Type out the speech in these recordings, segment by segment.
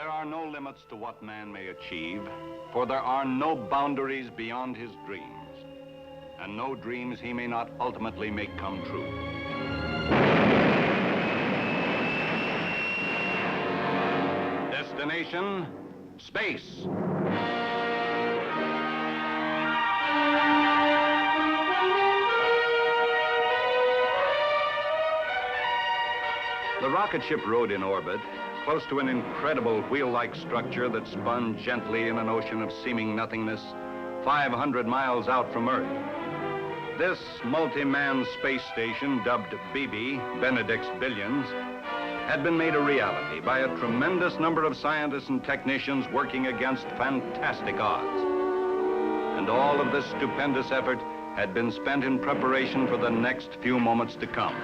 There are no limits to what man may achieve, for there are no boundaries beyond his dreams, and no dreams he may not ultimately make come true. Destination, space. The rocket ship rode in orbit, close to an incredible wheel-like structure that spun gently in an ocean of seeming nothingness, 500 miles out from Earth. This multi-man space station, dubbed BB, Benedict's Billions, had been made a reality by a tremendous number of scientists and technicians working against fantastic odds. And all of this stupendous effort had been spent in preparation for the next few moments to come.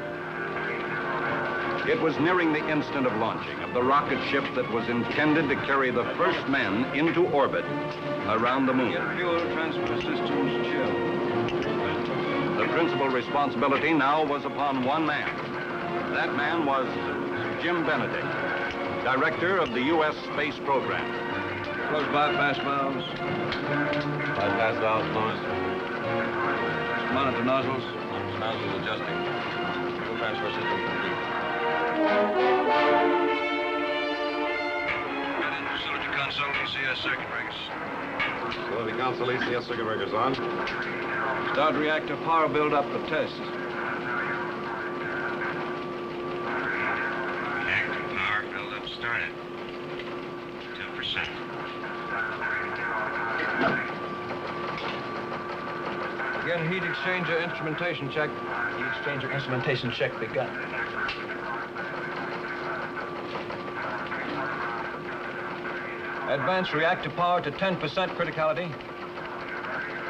It was nearing the instant of launching of the rocket ship that was intended to carry the first men into orbit around the moon. Get fuel transfer systems chill. The principal responsibility now was upon one man. That man was Jim Benedict, director of the U.S. space program. Close bypass valves. Bypass valves closed. Monitor nozzles. Nozzles adjusting. Fuel transfer system complete. Get in facility console, ECS circuit breakers. Facility console, ECS circuit breakers on. Start reactor power build-up for tests. Reactor power build-up started. 2%. Again, heat exchanger instrumentation check. Heat exchanger instrumentation check begun. Advance reactor power to 10% criticality.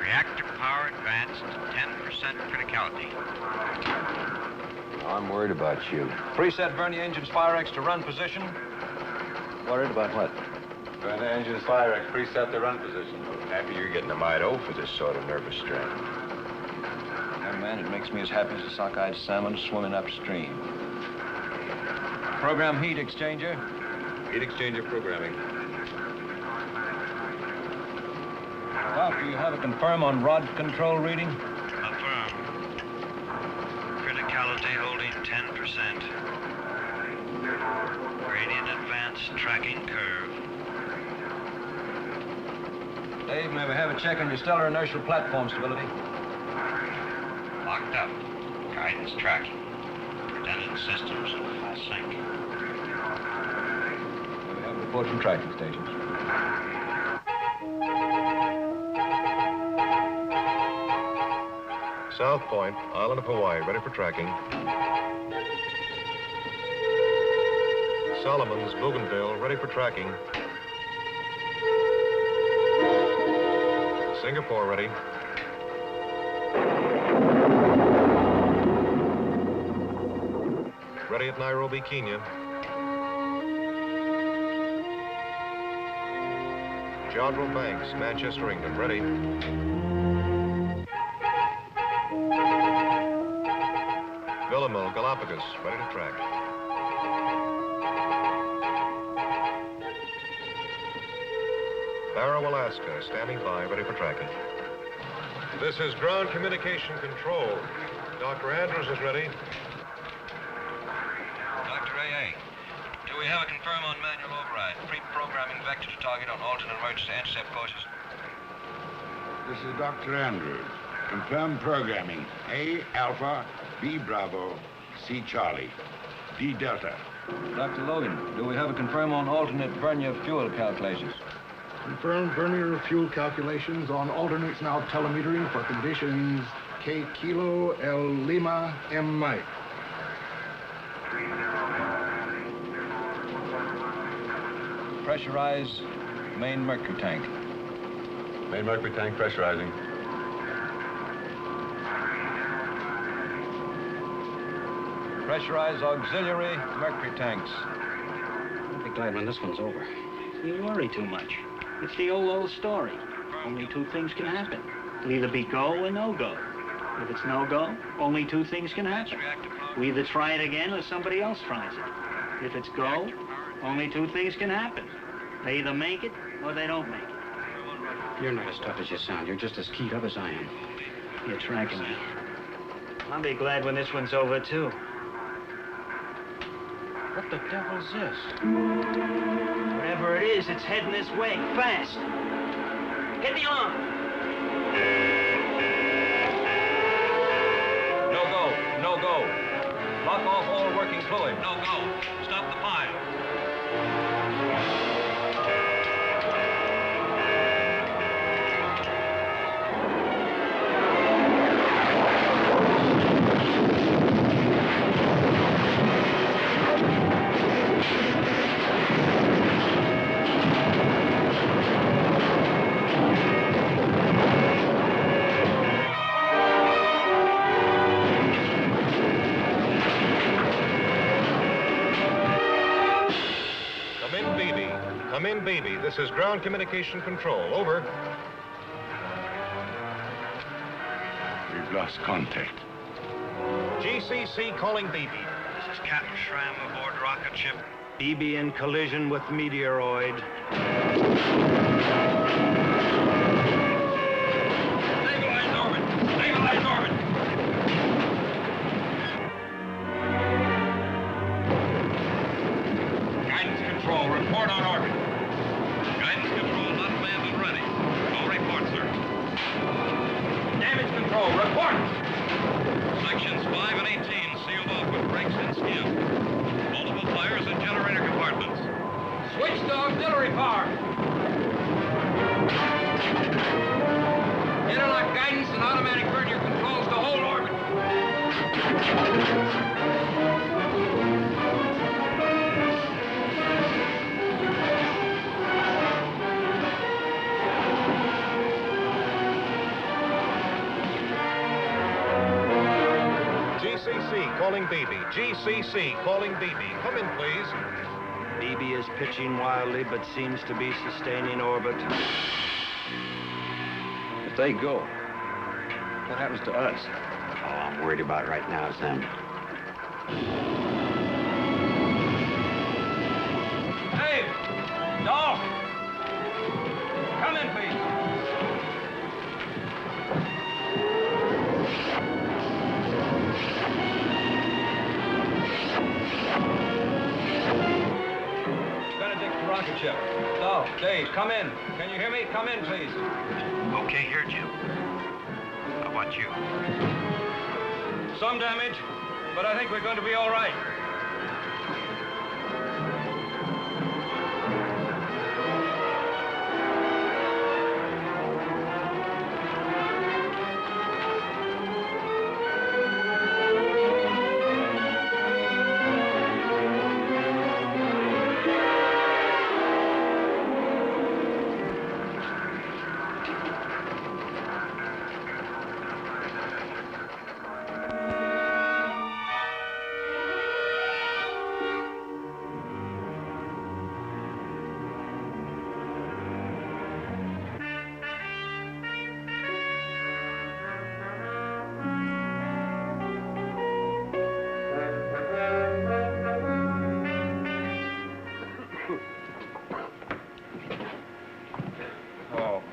Reactor power advanced to 10% criticality. I'm worried about you. Preset Pevney engines fire X to run position. Worried about what? Burn the engines fire X, preset the run position. Happy you're getting a mite O for this sort of nervous strain. Young man, it makes me as happy as a sockeyed salmon swimming upstream. Program heat exchanger. Heat exchanger programming. Doc, do you have a confirm on rod control reading? Affirm. Criticality holding 10%. Gradient advance tracking curve. Dave, may we have a check on your stellar inertial platform stability? Locked up. Guidance tracking. Redundant systems in full sync. May we have a report from tracking stations? South Point, Island of Hawaii, ready for tracking. Solomon's, Bougainville, ready for tracking. Singapore, ready. Ready at Nairobi, Kenya. Jodrell Banks, Manchester, England, ready. Villamil, Galapagos, ready to track. Barrow, Alaska, standing by, ready for tracking. This is ground communication control. Dr. Andrews is ready. Dr. AA, do we have a confirm on manual override? Pre-programming vector to target on alternate emergency intercept courses. This is Dr. Andrews. Confirmed programming. A, Alpha, B, Bravo, C, Charlie, D, Delta. Dr. Logan, do we have a confirm on alternate Vernier fuel calculations? Confirmed Vernier fuel calculations on alternates now telemetering for conditions K Kilo, L Lima, M Mike. Pressurize main mercury tank. Main mercury tank pressurizing. Pressurize auxiliary mercury tanks. I'll be glad when this one's over. You worry too much. It's the old story. Only two things can happen. It'll either be go or no go. If it's no go, only two things can happen. We either try it again or somebody else tries it. If it's go, only two things can happen. They either make it or they don't make it. You're not as tough as you sound. You're just as keyed up as I am. You're tracking me. I'll be glad when this one's over, too. What the devil's this? Whatever it is, it's heading this way, fast. Hit the alarm. No go. No go. Lock off all working fluid. No go. Stop the pile. Come in, baby. This is ground communication control. Over. We've lost contact. GCC calling baby. This is Captain Schramm aboard rocket ship. BB in collision with meteoroid. Stabilize orbit. Stabilize orbit. Guidance control. Report on orbit. Guidance control not manned and ready. No report, sir. Damage control. Report. Sections 5 and 18 sealed off with brakes and skim. Multiple fires in generator compartments. Switch to auxiliary power. Interlock guidance and automatic burn your controls to hold orbit. GCC calling baby. GCC calling baby. Come in, please. BB is pitching wildly, but seems to be sustaining orbit. If they go, what happens to us? All I'm worried about right now is them. Hey! Dolph! Come in, please. Benedict, rocket ship. Dolph, Dave, come in. Can you hear me? Come in, please. Okay, here, Jim. How about you? Some damage, but I think we're going to be all right.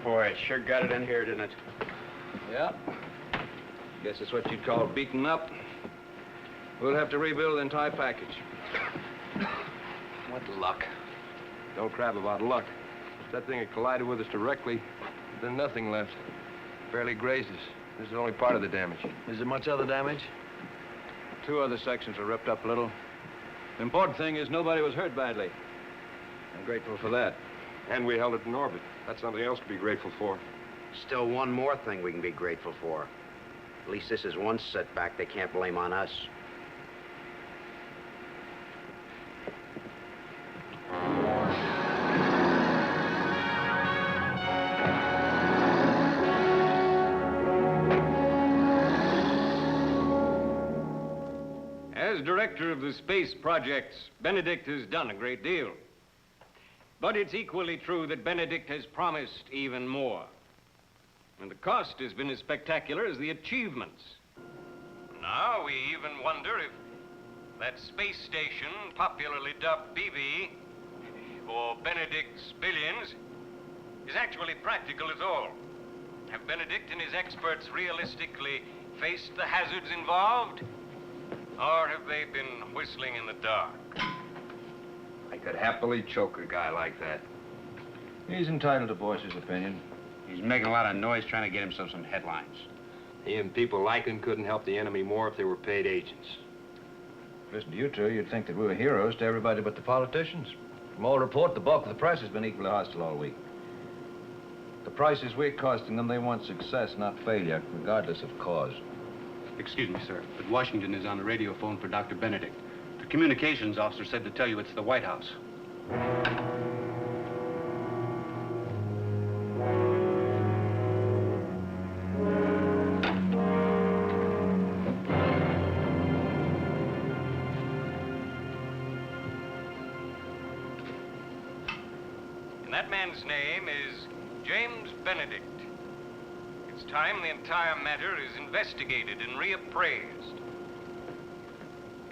Boy, it sure got it in here, didn't it? Yeah. Guess it's what you'd call beaten up. We'll have to rebuild the entire package. What luck. Don't crab about luck. If that thing had collided with us directly, then nothing left. Barely grazed us. This is only part of the damage. Is there much other damage? 2 other sections are ripped up a little. The important thing is nobody was hurt badly. I'm grateful for that. And we held it in orbit. That's something else to be grateful for. Still one more thing we can be grateful for. At least this is one setback they can't blame on us. As director of the space projects, Benedict has done a great deal. But it's equally true that Benedict has promised even more. And the cost has been as spectacular as the achievements. Now we even wonder if that space station, popularly dubbed BB, or Benedict's billions is actually practical at all. Have Benedict and his experts realistically faced the hazards involved? Or have they been whistling in the dark? I could happily choke a guy like that. He's entitled to voice his opinion. He's making a lot of noise trying to get himself some headlines. He and people like him couldn't help the enemy more if they were paid agents. Listen to you two, you'd think that we were heroes to everybody but the politicians. From all report, the bulk of the press has been equally hostile all week. The prices we're costing them, they want success, not failure, regardless of cause. Excuse me, sir, but Washington is on the radio phone for Dr. Benedict. The communications officer said to tell you it's the White House. And that man's name is James Benedict. It's time the entire matter is investigated and reappraised.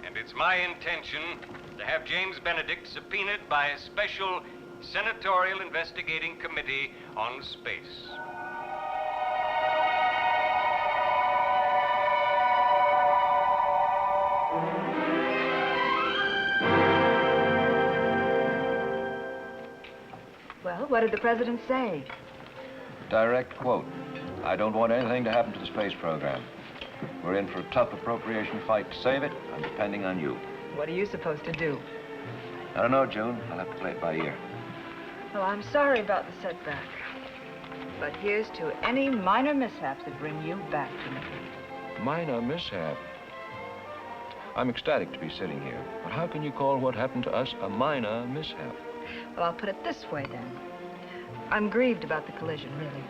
And it's my intention to have James Benedict subpoenaed by a special senatorial investigating committee on space. Well, what did the president say? Direct quote. I don't want anything to happen to the space program. We're in for a tough appropriation fight to save it. I'm depending on you. What are you supposed to do? I don't know, June. I'll have to play it by ear. Well, I'm sorry about the setback. But here's to any minor mishaps that bring you back to me. Minor mishap. I'm ecstatic to be sitting here. But how can you call what happened to us a minor mishap? Well, I'll put it this way, then. I'm grieved about the collision, really.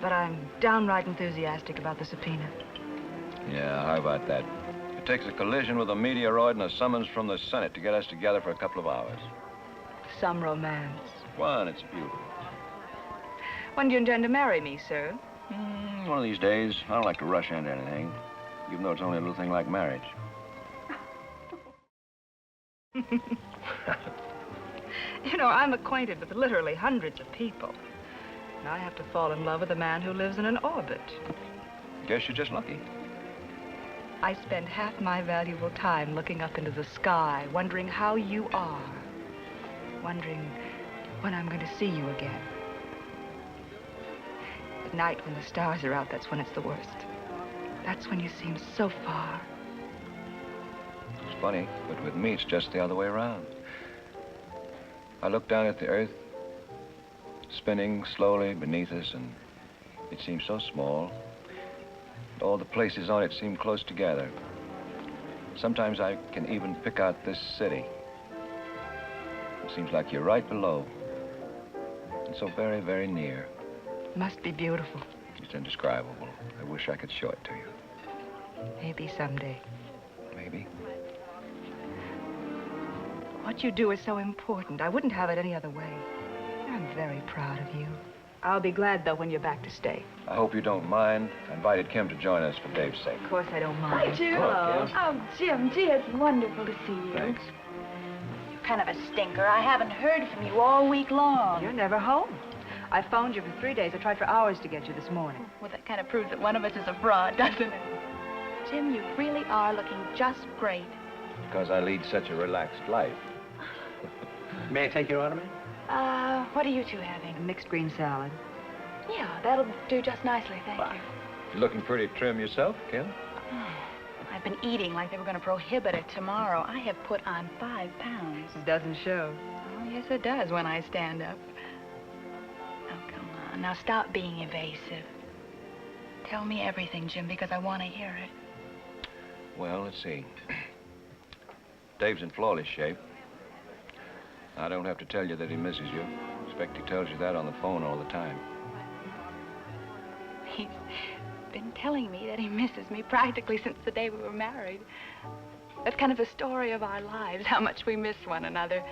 But I'm downright enthusiastic about the subpoena. Yeah, how about that? It takes a collision with a meteoroid and a summons from the Senate to get us together for a couple of hours. Some romance. One, it's beautiful. When do you intend to marry me, sir? One of these days. I don't like to rush into anything, even though it's only a little thing like marriage. You know, I'm acquainted with literally hundreds of people. And I have to fall in love with a man who lives in an orbit. Guess you're just lucky. I spend half my valuable time looking up into the sky, wondering how you are. Wondering when I'm going to see you again. At night, when the stars are out, that's when it's the worst. That's when you seem so far. It's funny, but with me, it's just the other way around. I look down at the Earth, spinning slowly beneath us, and it seems so small. All the places on it seem close together. Sometimes I can even pick out this city. It seems like you're right below, and so very, very near. Must be beautiful. It's indescribable. I wish I could show it to you. Maybe someday. Maybe. What you do is so important. I wouldn't have it any other way. I'm very proud of you. I'll be glad, though, when you're back to stay. I hope you don't mind. I invited Kim to join us for Dave's sake. Of course I don't mind. Hi, Jim. Hello, Kim. Oh, Jim, gee, it's wonderful to see you. Thanks. You're kind of a stinker. I haven't heard from you all week long. You're never home. I phoned you for 3 days. I tried for hours to get you this morning. Well, that kind of proves that one of us is a fraud, doesn't it? Jim, you really are looking just great. Because I lead such a relaxed life. May I take your order, ma'am? What are you two having? A mixed green salad. Yeah, that'll do just nicely, thank you. You're looking pretty trim yourself, Kim. I've been eating like they were going to prohibit it tomorrow. I have put on 5 pounds. It doesn't show. Oh, yes, it does when I stand up. Oh, come on. Now, stop being evasive. Tell me everything, Jim, because I want to hear it. Well, let's see. Dave's in flawless shape. I don't have to tell you that he misses you. I expect he tells you that on the phone all the time. He's been telling me that he misses me practically since the day we were married. That's kind of the story of our lives, how much we miss one another.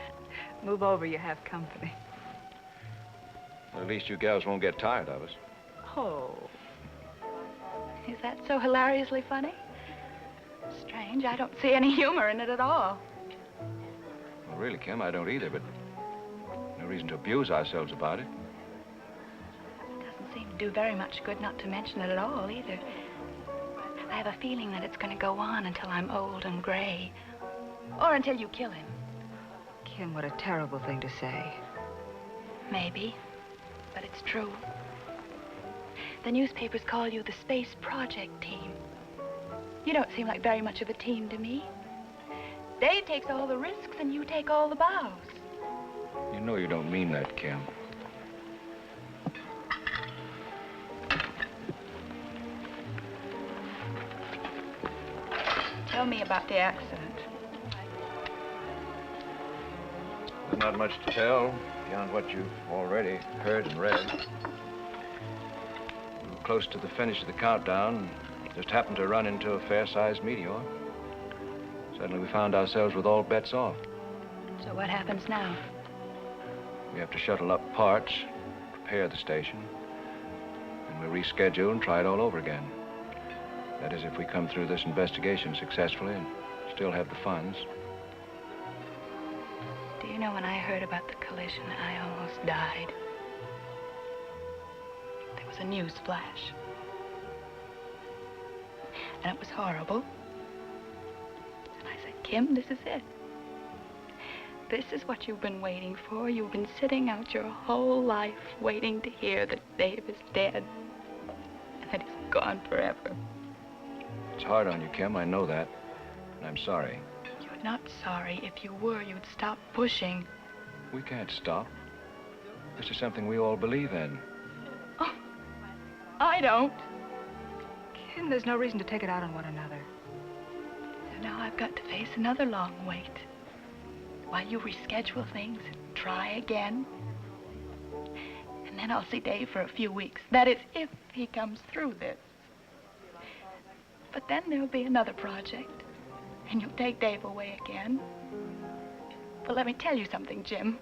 Move over, you have company. Well, at least you gals won't get tired of us. Oh. Is that so hilariously funny? Strange, I don't see any humor in it at all. Well, really, Kim, I don't either, but reason to abuse ourselves about it. It doesn't seem to do very much good not to mention it at all, either. I have a feeling that it's going to go on until I'm old and gray. Or until you kill him. Kim, what a terrible thing to say. Maybe, but it's true. The newspapers call you the space project team. You don't seem like very much of a team to me. Dave takes all the risks and you take all the bows. You know you don't mean that, Kim. Tell me about the accident. There's not much to tell beyond what you've already heard and read. We were close to the finish of the countdown, and just happened to run into a fair-sized meteor. Suddenly we found ourselves with all bets off. So what happens now? We have to shuttle up parts, prepare the station, and we reschedule and try it all over again. That is, if we come through this investigation successfully and still have the funds. Do you know, when I heard about the collision, I almost died. There was a news flash. And it was horrible. And I said, Kim, this is it. This is what you've been waiting for. You've been sitting out your whole life waiting to hear that Dave is dead. And that he's gone forever. It's hard on you, Kim, I know that. And I'm sorry. You're not sorry. If you were, you'd stop pushing. We can't stop. This is something we all believe in. Oh, I don't. Kim, there's no reason to take it out on one another. So now I've got to face another long wait. While you reschedule things and try again. And then I'll see Dave for a few weeks. That is, if he comes through this. But then there'll be another project. And you'll take Dave away again. But let me tell you something, Jim.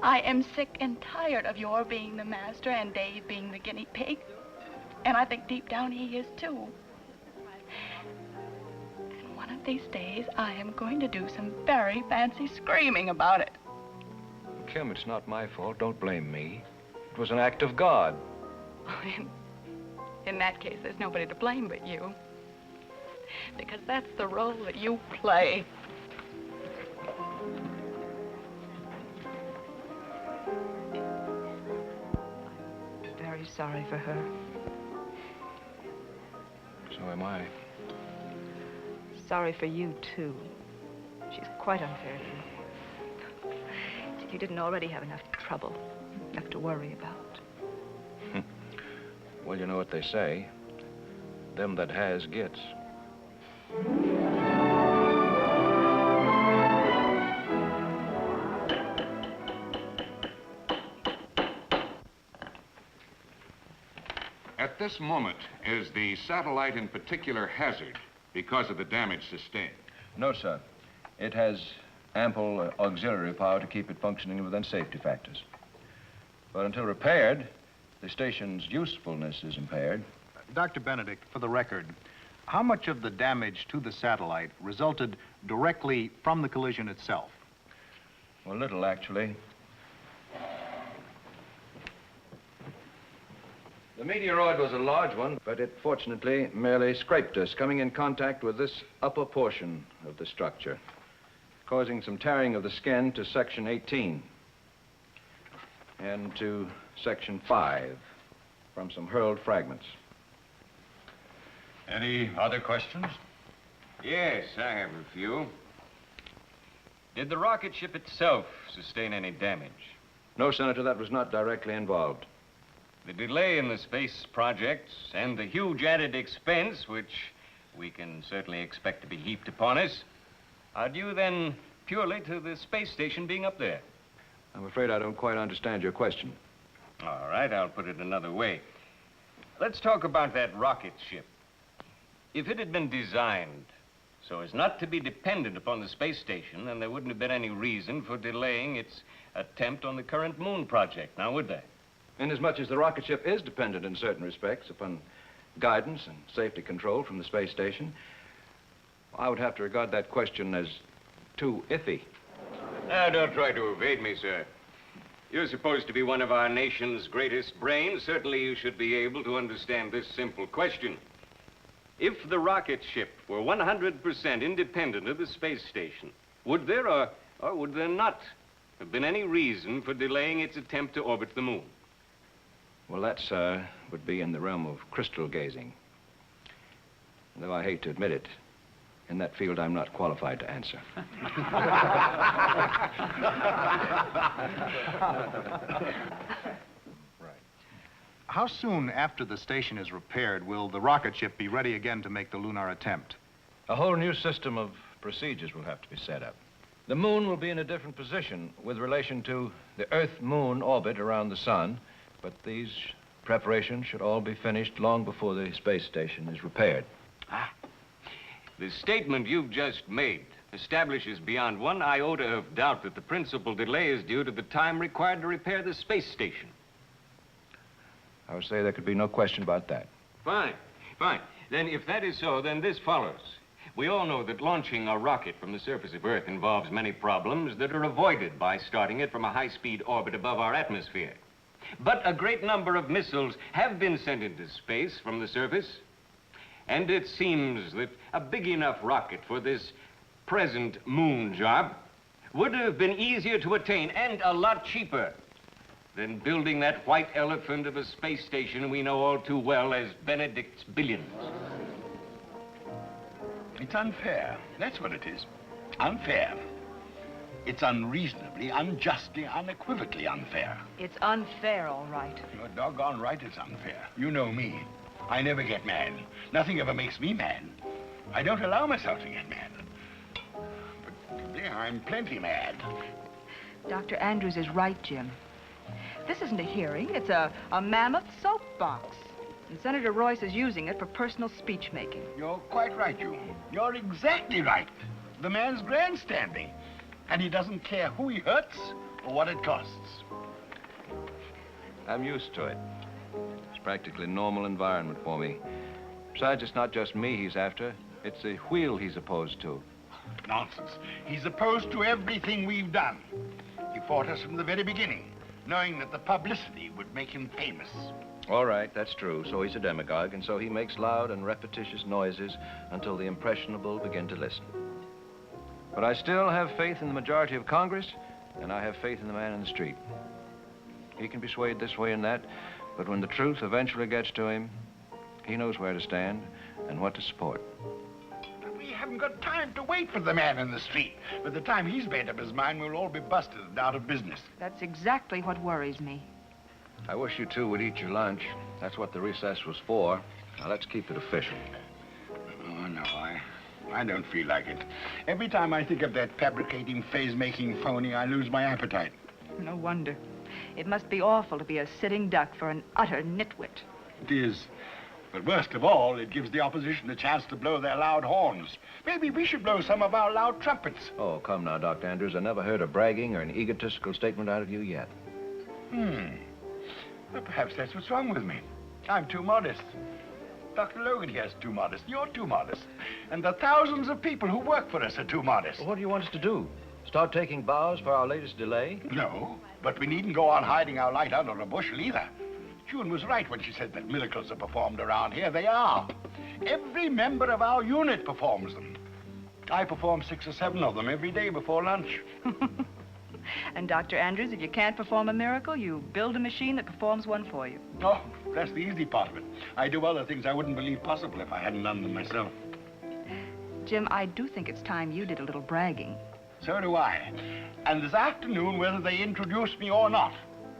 I am sick and tired of your being the master and Dave being the guinea pig. And I think deep down he is too. And one of these days, I am going to do some very fancy screaming about it. Kim, it's not my fault. Don't blame me. It was an act of God. In that case, there's nobody to blame but you. Because that's the role that you play. I'm very sorry for her. So am I. Sorry for you, too. She's quite unfair to you. As if you didn't already have enough trouble, enough to worry about. Well, you know what they say. Them that has gets. At this moment, is the satellite in particular hazard because of the damage sustained? No, sir. It has ample auxiliary power to keep it functioning within safety factors. But until repaired, the station's usefulness is impaired. Dr. Benedict, for the record, how much of the damage to the satellite resulted directly from the collision itself? Well, little, actually. The meteoroid was a large one, but it fortunately merely scraped us, coming in contact with this upper portion of the structure, causing some tearing of the skin to section 18 and to section 5 from some hurled fragments. Any other questions? Yes, I have a few. Did the rocket ship itself sustain any damage? No, Senator, that was not directly involved. The delay in the space projects and the huge added expense, which we can certainly expect to be heaped upon us, are due then purely to the space station being up there. I'm afraid I don't quite understand your question. All right, I'll put it another way. Let's talk about that rocket ship. If it had been designed so as not to be dependent upon the space station, then there wouldn't have been any reason for delaying its attempt on the current moon project, now would there? Inasmuch as the rocket ship is dependent in certain respects upon guidance and safety control from the space station, I would have to regard that question as too iffy. Now, don't try to evade me, sir. You're supposed to be one of our nation's greatest brains. Certainly you should be able to understand this simple question. If the rocket ship were 100% independent of the space station, would there or would there not have been any reason for delaying its attempt to orbit the moon? Well, that, sir, would be in the realm of crystal gazing. Though I hate to admit it, in that field I'm not qualified to answer. How soon after the station is repaired will the rocket ship be ready again to make the lunar attempt? A whole new system of procedures will have to be set up. The moon will be in a different position with relation to the Earth-Moon orbit around the sun, but these preparations should all be finished long before the space station is repaired. The statement you've just made establishes beyond one iota of doubt that the principal delay is due to the time required to repair the space station. I would say there could be no question about that. Fine, fine. Then if that is so, then this follows. We all know that launching a rocket from the surface of Earth involves many problems that are avoided by starting it from a high-speed orbit above our atmosphere. But a great number of missiles have been sent into space from the surface, and it seems that a big enough rocket for this present moon job would have been easier to attain and a lot cheaper than building that white elephant of a space station we know all too well as Benedict's billions. It's unfair. That's what it is. Unfair. It's unreasonably, unjustly, unequivocally unfair. It's unfair, all right. You're doggone right it's unfair. You know me. I never get mad. Nothing ever makes me mad. I don't allow myself to get mad. But today I'm plenty mad. Dr. Andrews is right, Jim. This isn't a hearing. It's a mammoth soapbox. And Senator Royce is using it for personal speech-making. You're quite right, you. You're exactly right. The man's grandstanding. And he doesn't care who he hurts or what it costs. I'm used to it. It's practically a normal environment for me. Besides, it's not just me he's after. It's the wheel he's opposed to. Nonsense. He's opposed to everything we've done. He fought us from the very beginning, knowing that the publicity would make him famous. All right, that's true. So he's a demagogue, and so he makes loud and repetitious noises until the impressionable begin to listen. But I still have faith in the majority of Congress, and I have faith in the man in the street. He can be swayed this way and that, but when the truth eventually gets to him, he knows where to stand and what to support. But we haven't got time to wait for the man in the street. By the time he's made up his mind, we'll all be busted and out of business. That's exactly what worries me. I wish you two would eat your lunch. That's what the recess was for. Now, let's keep it official. Oh, no, I don't feel like it. Every time I think of that fabricating, phase-making phony, I lose my appetite. No wonder. It must be awful to be a sitting duck for an utter nitwit. It is. But worst of all, it gives the opposition a chance to blow their loud horns. Maybe we should blow some of our loud trumpets. Oh, come now, Dr. Andrews. I never heard a bragging or an egotistical statement out of you yet. Well, perhaps that's what's wrong with me. I'm too modest. Dr. Logan here's too modest. You're too modest. And the thousands of people who work for us are too modest. Well, what do you want us to do? Start taking bows for our latest delay? No, but we needn't go on hiding our light under a bushel either. June was right when she said that miracles are performed around here. They are. Every member of our unit performs them. I perform 6 or 7 of them every day before lunch. And Dr. Andrews, if you can't perform a miracle, you build a machine that performs one for you. Oh, that's the easy part of it. I do other things I wouldn't believe possible if I hadn't done them myself. Jim, I do think it's time you did a little bragging. So do I. And this afternoon, whether they introduce me or not,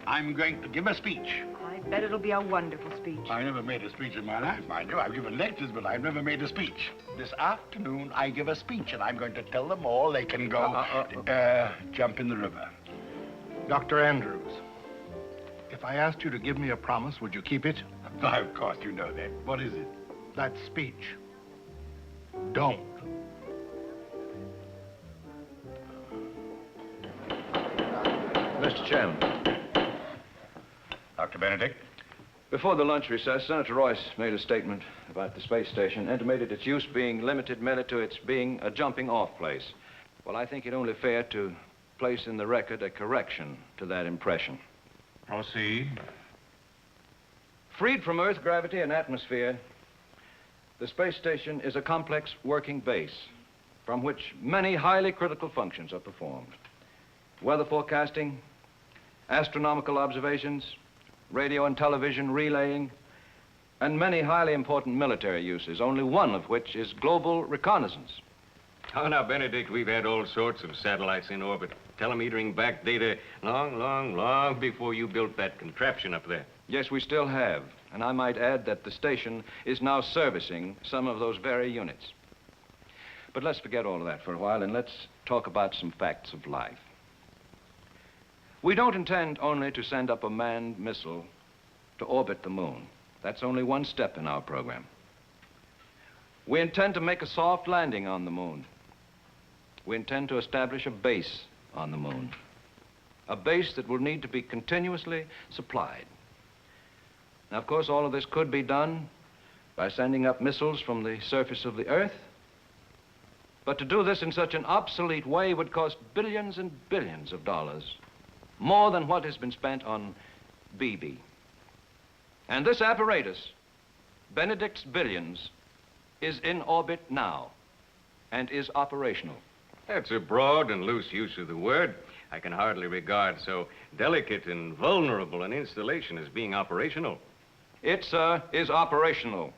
I'm going to give a speech. I bet it'll be a wonderful speech. I never made a speech in my life, mind you. I've given lectures, but I've never made a speech. This afternoon, I give a speech, and I'm going to tell them all they can go, jump in the river. Dr. Andrews, if I asked you to give me a promise, would you keep it? Oh, of course, you know that. What is it? That speech. Don't. Mr. Chairman. Dr. Benedict? Before the lunch recess, Senator Royce made a statement about the space station, intimated its use being limited merely to its being a jumping-off place. Well, I think it only fair to place in the record a correction to that impression. Proceed. Freed from Earth gravity and atmosphere, the space station is a complex working base from which many highly critical functions are performed. Weather forecasting, astronomical observations, radio and television relaying, and many highly important military uses, only one of which is global reconnaissance. Oh, now, Benedict, we've had all sorts of satellites in orbit, telemetering back data long before you built that contraption up there. Yes, we still have. And I might add that the station is now servicing some of those very units. But let's forget all of that for a while and let's talk about some facts of life. We don't intend only to send up a manned missile to orbit the moon. That's only one step in our program. We intend to make a soft landing on the moon. We intend to establish a base on the moon. A base that will need to be continuously supplied. Now, of course, all of this could be done by sending up missiles from the surface of the Earth. But to do this in such an obsolete way would cost billions and billions of dollars, more than what has been spent on BB. And this apparatus, Benedict's billions, is in orbit now and is operational. That's a broad and loose use of the word. I can hardly regard so delicate and vulnerable an installation as being operational. It, sir, is operational.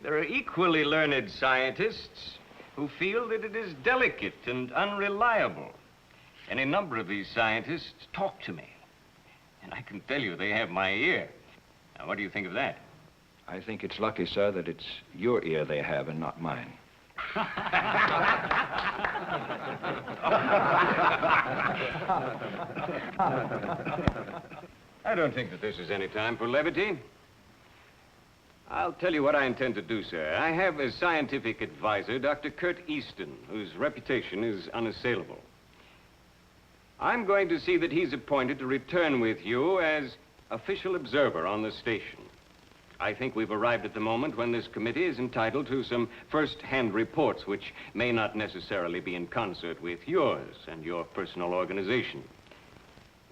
There are equally learned scientists who feel that it is delicate and unreliable. Any number of these scientists talk to me, and I can tell you they have my ear. Now, what do you think of that? I think it's lucky, sir, that it's your ear they have and not mine. I don't think that this is any time for levity. I'll tell you what I intend to do, sir. I have as scientific advisor Dr. Kurt Easton, whose reputation is unassailable. I'm going to see that he's appointed to return with you as official observer on the station. I think we've arrived at the moment when this committee is entitled to some first-hand reports, which may not necessarily be in concert with yours and your personal organization.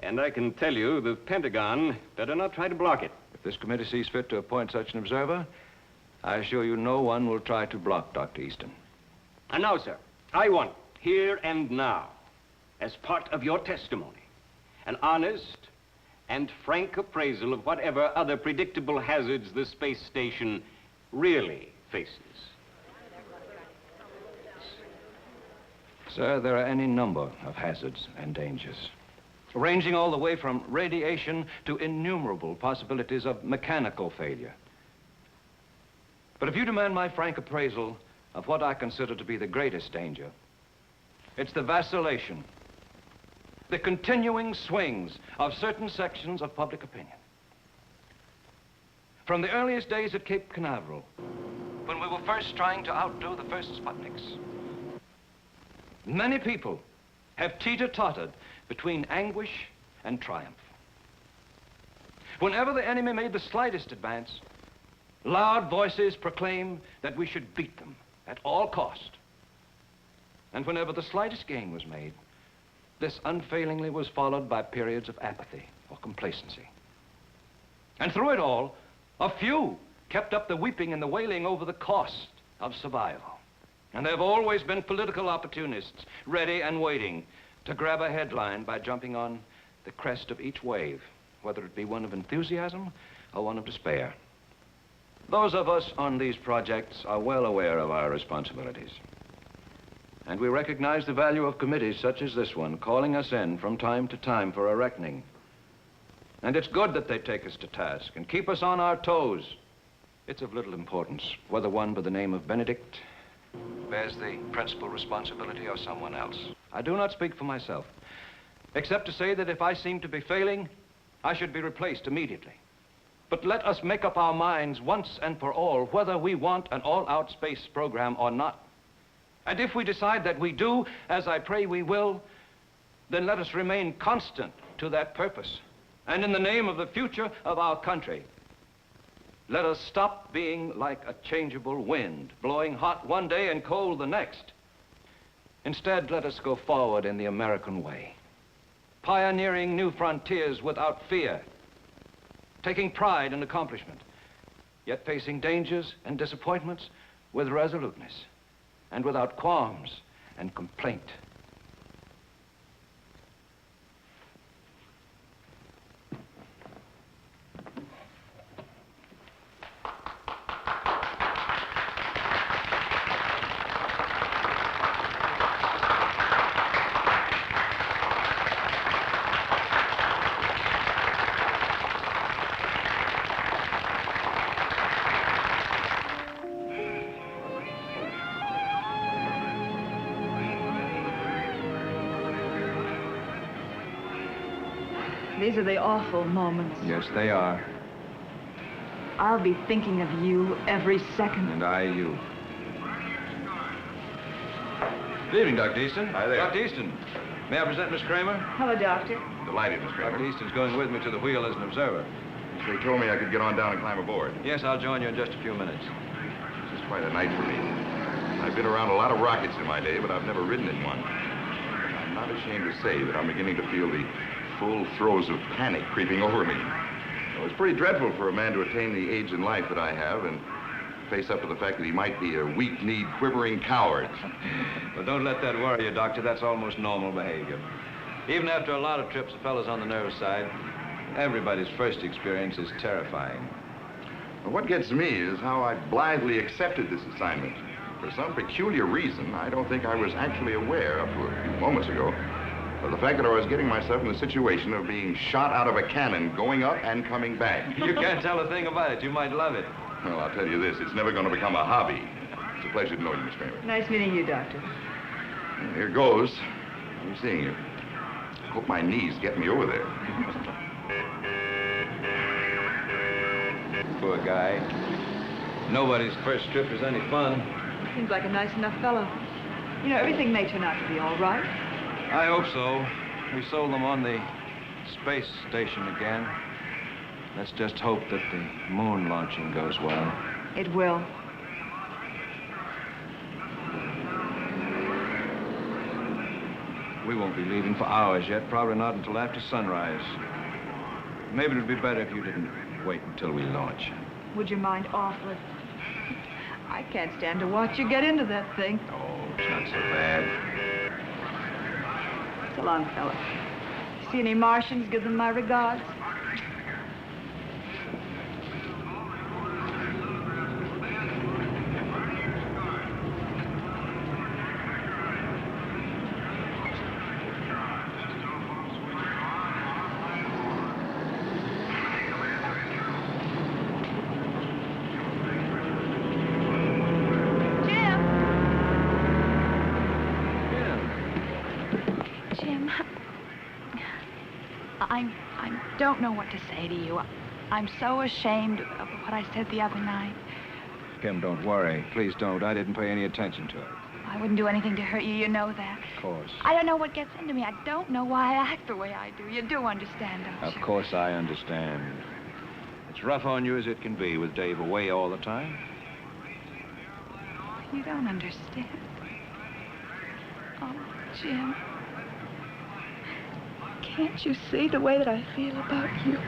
And I can tell you the Pentagon better not try to block it. If this committee sees fit to appoint such an observer, I assure you no one will try to block Dr. Easton. And now, sir, I want, here and now, as part of your testimony, an honest and frank appraisal of whatever other predictable hazards the space station really faces. Sir, there are any number of hazards and dangers, ranging all the way from radiation to innumerable possibilities of mechanical failure. But if you demand my frank appraisal of what I consider to be the greatest danger, it's the vacillation, the continuing swings of certain sections of public opinion. From the earliest days at Cape Canaveral, when we were first trying to outdo the first Sputniks, many people have teeter-tottered between anguish and triumph. Whenever the enemy made the slightest advance, loud voices proclaimed that we should beat them at all cost. And whenever the slightest gain was made, this unfailingly was followed by periods of apathy or complacency. And through it all, a few kept up the weeping and the wailing over the cost of survival. And there have always been political opportunists ready and waiting to grab a headline by jumping on the crest of each wave, whether it be one of enthusiasm or one of despair. Those of us on these projects are well aware of our responsibilities. And we recognize the value of committees such as this one, calling us in from time to time for a reckoning. And it's good that they take us to task and keep us on our toes. It's of little importance whether one by the name of Benedict bears the principal responsibility or someone else. I do not speak for myself, except to say that if I seem to be failing, I should be replaced immediately. But let us make up our minds once and for all whether we want an all-out space program or not. And if we decide that we do, as I pray we will, then let us remain constant to that purpose. And in the name of the future of our country, let us stop being like a changeable wind, blowing hot one day and cold the next. Instead, let us go forward in the American way, pioneering new frontiers without fear, taking pride in accomplishment, yet facing dangers and disappointments with resoluteness and without qualms and complaint. These are the awful moments. Yes, they are. I'll be thinking of you every second. And I, you. Good evening, Dr. Easton. Hi there. Dr. Easton, may I present Miss Kramer? Hello, Doctor. Delighted, Miss Kramer. Dr. Easton's going with me to the wheel as an observer. They told me I could get on down and climb aboard. Yes, I'll join you in just a few minutes. This is quite a night for me. I've been around a lot of rockets in my day, but I've never ridden in one. I'm not ashamed to say that I'm beginning to feel the full throes of panic creeping over me. Well, it's pretty dreadful for a man to attain the age in life that I have and face up to the fact that he might be a weak-kneed, quivering coward. Well, don't let that worry you, Doctor. That's almost normal behavior. Even after a lot of trips, a fellow's on the nervous side. Everybody's first experience is terrifying. Well, what gets me is how I blithely accepted this assignment. For some peculiar reason, I don't think I was actually aware up to a few moments ago of the fact that I was getting myself in the situation of being shot out of a cannon, going up and coming back. You can't tell a thing about it. You might love it. Well, I'll tell you this, it's never going to become a hobby. It's a pleasure to know you, Miss Kramer. Nice meeting you, Doctor. And here goes. I'm seeing you. Hope my knees get me over there. Poor guy. Nobody's first trip is any fun. Seems like a nice enough fellow. You know, everything may turn out to be all right. I hope so. We sold them on the space station again. Let's just hope that the moon launching goes well. It will. We won't be leaving for hours yet, probably not until after sunrise. Maybe it would be better if you didn't wait until we launch. Would you mind awfully? I can't stand to watch you get into that thing. Oh, it's not so bad. So long, fella. See any Martians? Give them my regards. I don't know what to say to you. I'm so ashamed of what I said the other night. Kim, don't worry. Please don't. I didn't pay any attention to it. I wouldn't do anything to hurt you. You know that. Of course. I don't know what gets into me. I don't know why I act the way I do. You do understand, don't you? Of course I understand. It's rough on you as it can be with Dave away all the time. You don't understand. Oh, Jim. Can't you see the way that I feel about you?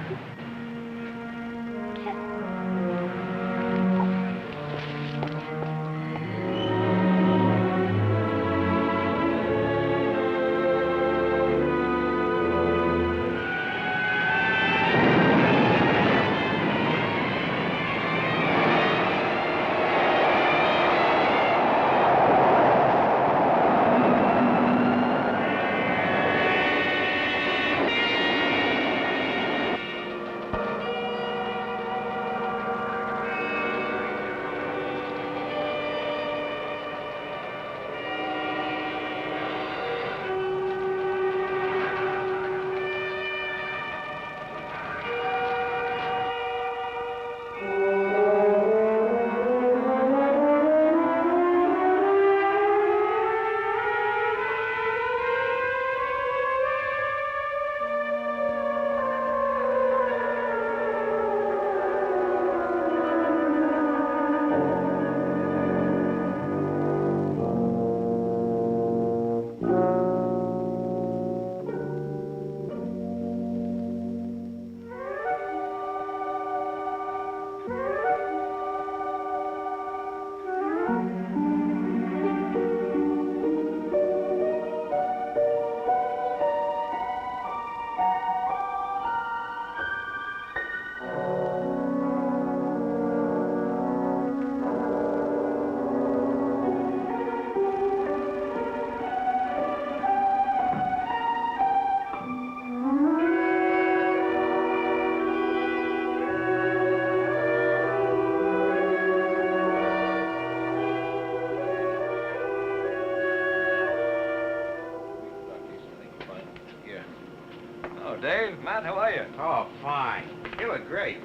Oh, Dave, Matt, how are you? Oh, fine. You look great.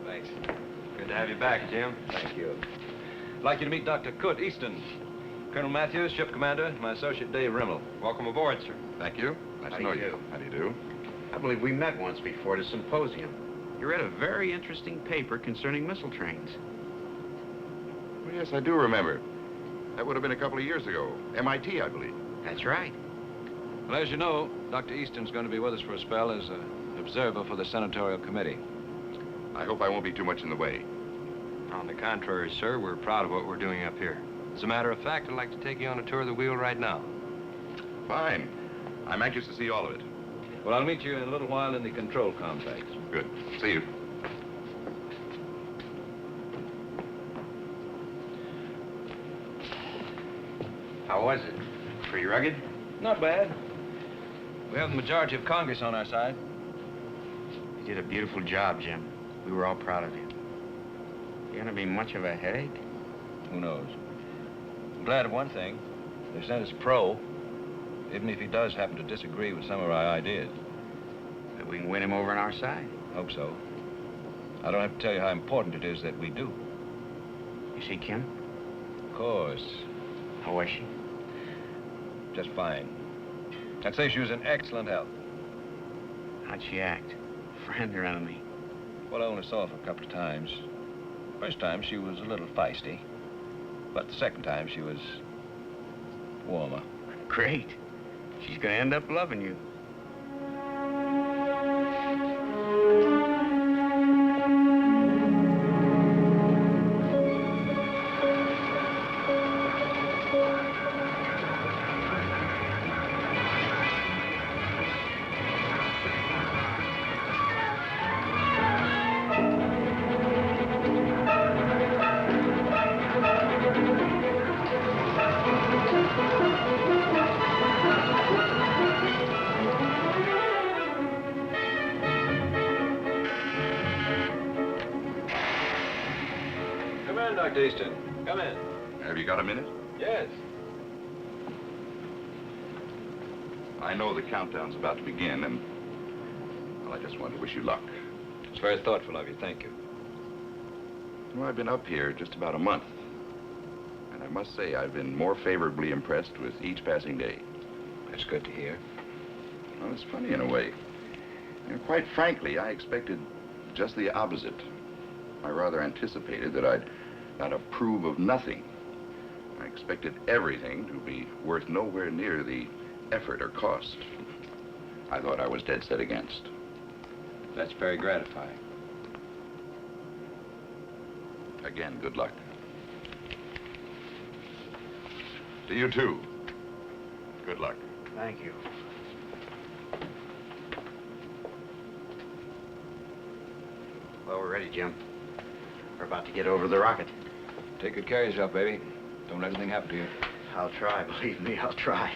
Thanks. Good to have you back, Jim. Thank you. I'd like you to meet Dr. Kurt Easton. Colonel Matthews, ship commander, my associate Dave Rimmel. Welcome aboard, sir. Thank you. Nice How to do know you you. do? How do you do? I believe we met once before at a symposium. You read a very interesting paper concerning missile trains. Well, yes, I do remember. That would have been a couple of years ago. MIT, I believe. That's right. Well, as you know, Dr. Easton's going to be with us for a spell as an observer for the senatorial committee. I hope I won't be too much in the way. On the contrary, sir, we're proud of what we're doing up here. As a matter of fact, I'd like to take you on a tour of the wheel right now. Fine. I'm anxious to see all of it. Well, I'll meet you in a little while in the control complex. Good. See you. How was it? Pretty rugged? Not bad. We have the majority of Congress on our side. You did a beautiful job, Jim. We were all proud of you. You gonna be much of a headache? Who knows? I'm glad of one thing. They sent us pro, even if he does happen to disagree with some of our ideas. That we can win him over on our side. Hope so. I don't have to tell you how important it is that we do. You see Kim? Of course. How was she? Just fine. I'd say she was in excellent health. How'd she act? Friend or enemy? Well, I only saw her a couple of times. First time, she was a little feisty. But the second time, she was warmer. Great. She's gonna end up loving you. Dr. Easton, come in. Have you got a minute? Yes. I know the countdown's about to begin, and well, I just wanted to wish you luck. It's very thoughtful of you. Thank you. Well, I've been up here just about a month, and I must say I've been more favorably impressed with each passing day. That's good to hear. Well, it's funny in a way. You know, quite frankly, I expected just the opposite. I rather anticipated that I'd not approve of nothing. I expected everything to be worth nowhere near the effort or cost I thought I was dead set against. That's very gratifying. Again, good luck. To you, too. Good luck. Thank you. Well, we're ready, Jim. We're about to get over the rocket. Take good care of yourself, baby. Don't let anything happen to you. I'll try, believe me, I'll try.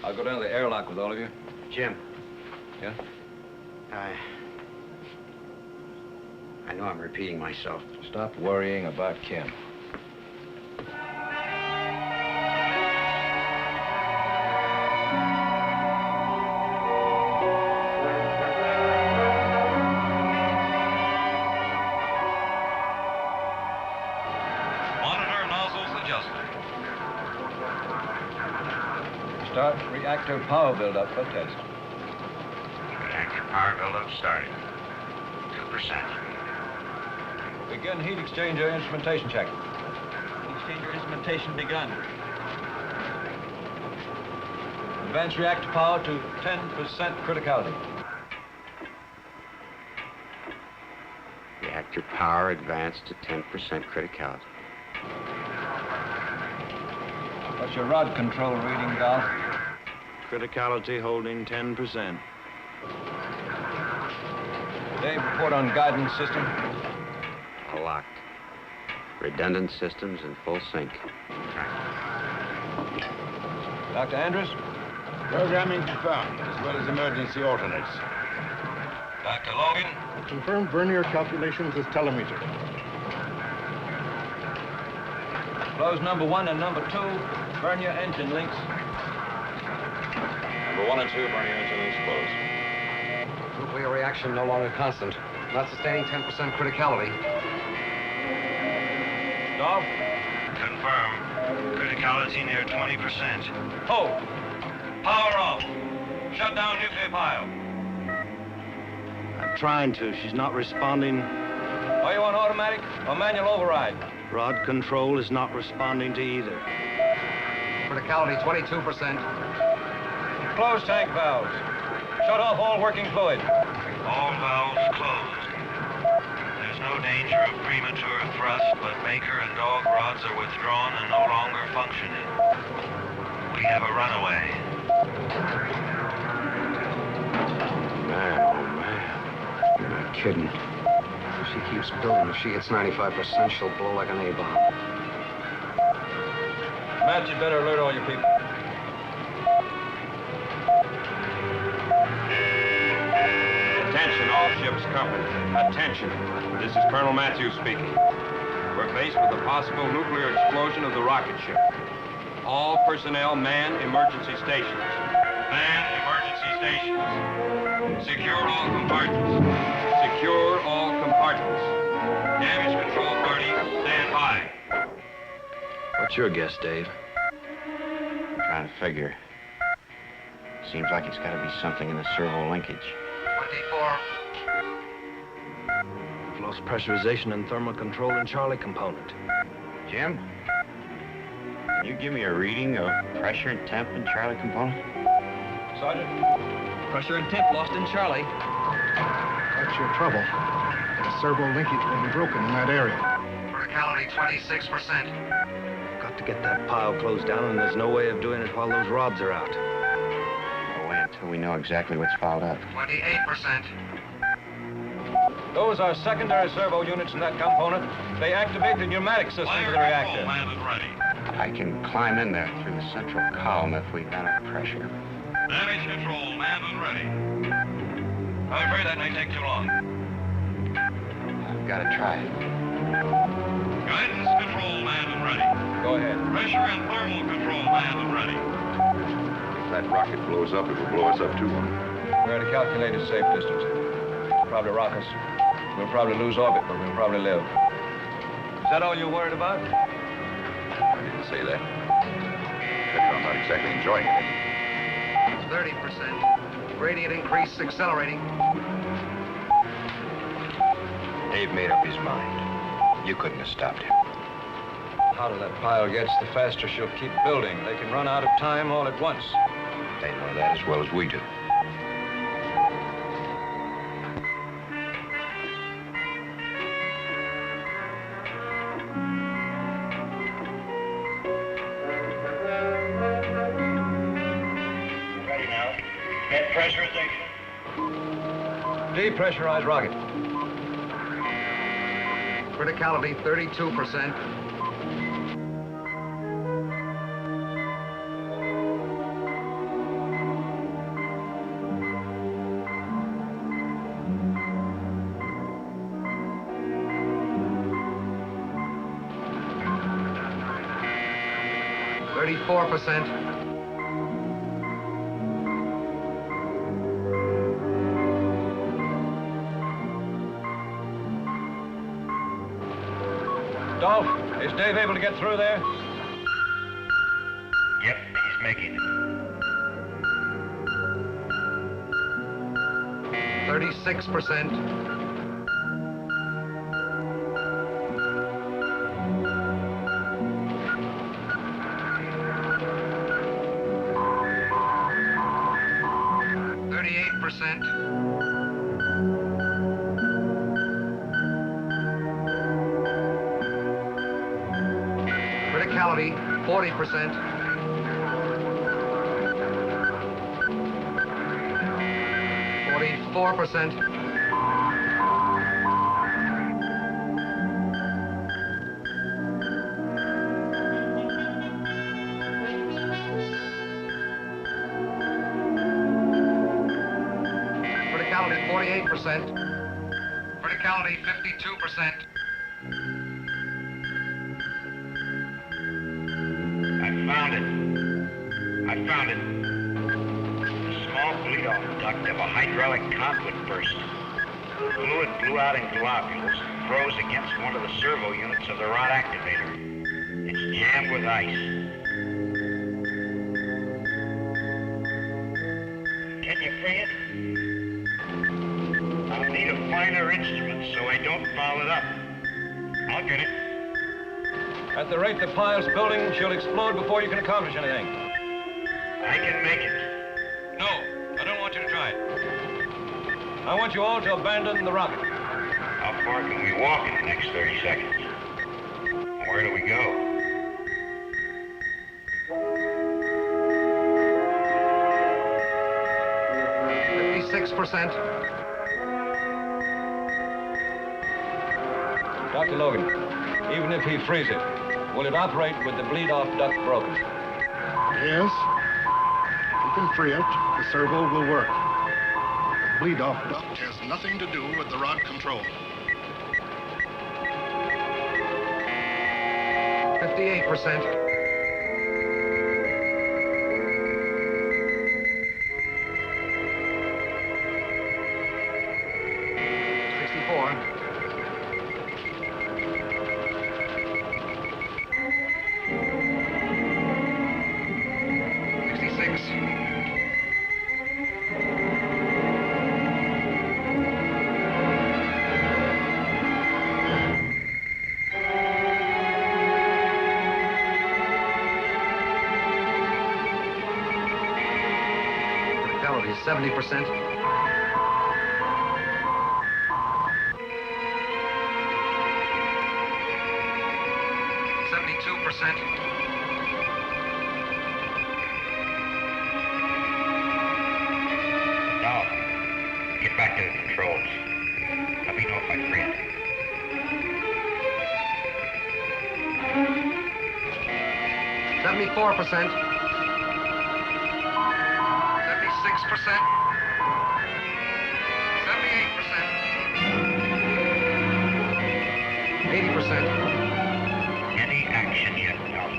I'll go down to the airlock with all of you. Jim. Yeah? I know I'm repeating myself. Stop worrying about Kim. Start reactor power buildup for test. Reactor power buildup starting. 2%. Begin heat exchanger instrumentation check. Exchanger instrumentation begun. Advance reactor power to 10% criticality. Reactor power advanced to 10% criticality. What's your rod control reading, Gal? Criticality holding 10%. Dave, report on guidance system. Locked. Redundant systems in full sync. Dr. Andrews? Programming confirmed, as well as emergency alternates. Dr. Logan? Confirmed vernier calculations as telemeter. Close number 1 and number 2, vernier engine links. Number 1 and 2, burning engine links closed. destruction no longer constant. Not sustaining 10% criticality. Dolph? Confirm. Criticality near 20%. Hold. Power off. Shut down nuclear pile. I'm trying to. She's not responding. Are you on automatic or manual override? Rod control is not responding to either. Criticality 22%. Close tank valves. Shut off all working fluid. All valves closed. There's no danger of premature thrust, but Maker and dog rods are withdrawn and no longer functioning. We have a runaway. Man, oh man. You're not kidding. If she keeps building, if she hits 95%, she'll blow like an A-bomb. Matt, you better alert all your people. Attention, all ships company. Attention. This is Colonel Matthews speaking. We're faced with the possible nuclear explosion of the rocket ship. All personnel man emergency stations. Man emergency stations. Secure all compartments. Secure all compartments. Damage control party, stand by. What's your guess, Dave? I'm trying to figure. Seems like it's got to be something in the servo linkage. 24. We've lost pressurization and thermal control in Charlie component. Jim? Can you give me a reading of pressure and temp in Charlie component? Sergeant? Pressure and temp lost in Charlie. That's your trouble. The servo linkage will be broken in that area. Criticality 26%. Got to get that pile closed down, and there's no way of doing it while those rods are out. No way until we know exactly what's fouled up. 28%. Those are secondary servo units in that component. They activate the pneumatic system of the reactor. I can climb in there through the central column if we got enough pressure. Damage control, manned and ready. I'm afraid that may take too long. I've got to try it. Guidance control, manned and ready. Go ahead. Pressure and thermal control, manned and ready. If that rocket blows up, it will blow us up too. We're at a calculated safe distance. It'll probably rock us. We'll probably lose orbit, but we'll probably live. Is that all you're worried about? I didn't say that. I'm not exactly enjoying it. 30%. Gradient increase accelerating. Dave made up his mind. You couldn't have stopped him. The hotter that pile gets, the faster she'll keep building. They can run out of time all at once. They know that as well as we do. Ready now. Net pressurization. Depressurized rocket. Criticality 32%. %. Dolph, is Dave able to get through there? Yep, he's making it. 36%. Criticality 40%. 44%. Criticality 48%. Criticality 52%. I found it. A small bleed-off duct of a hydraulic conduit burst. Fluid blew out in globules, froze against one of the servo units of the rod activator. It's jammed with ice. Can you free it? I'll need a finer instrument so I don't foul it up. I'll get it. At the rate the pile's building, she'll explode before you can accomplish anything. I can make it. No, I don't want you to try it. I want you all to abandon the rocket. How far can we walk in the next 30 seconds? Where do we go? Dr. Logan, even if he frees it, will it operate with the bleed-off duct broken? Yes. If you can free it, the servo will work. The bleed-off duct has nothing to do with the rod control. 58%. Criticality is 70%. 72%. Now, get back to the controls. Let me know if I free it. 74%. 76%. 78%. 80%. Any action yet, Al?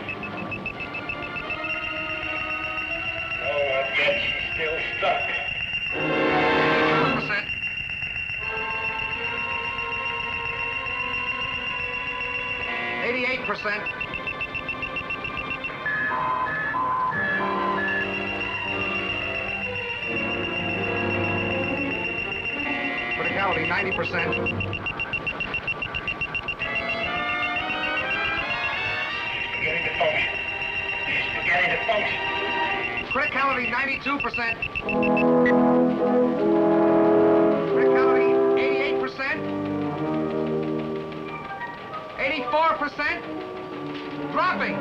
Oh, I bet she's still stuck. 1%. 88%. Criticality 90%. Beginning to function. She's beginning to function. Criticality 92%. Criticality 88%. 84%. Dropping.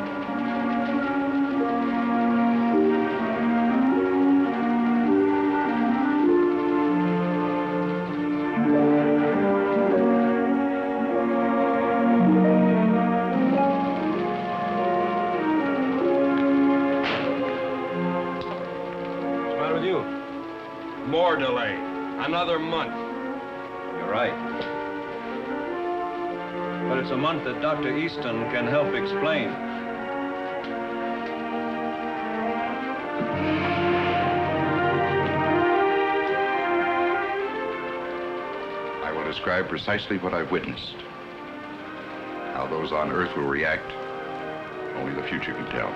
What's the matter with you? More delay. Another month. You're right. But it's a month that Dr. Easton can help explain. I will describe precisely what I've witnessed. How those on Earth will react, only the future can tell.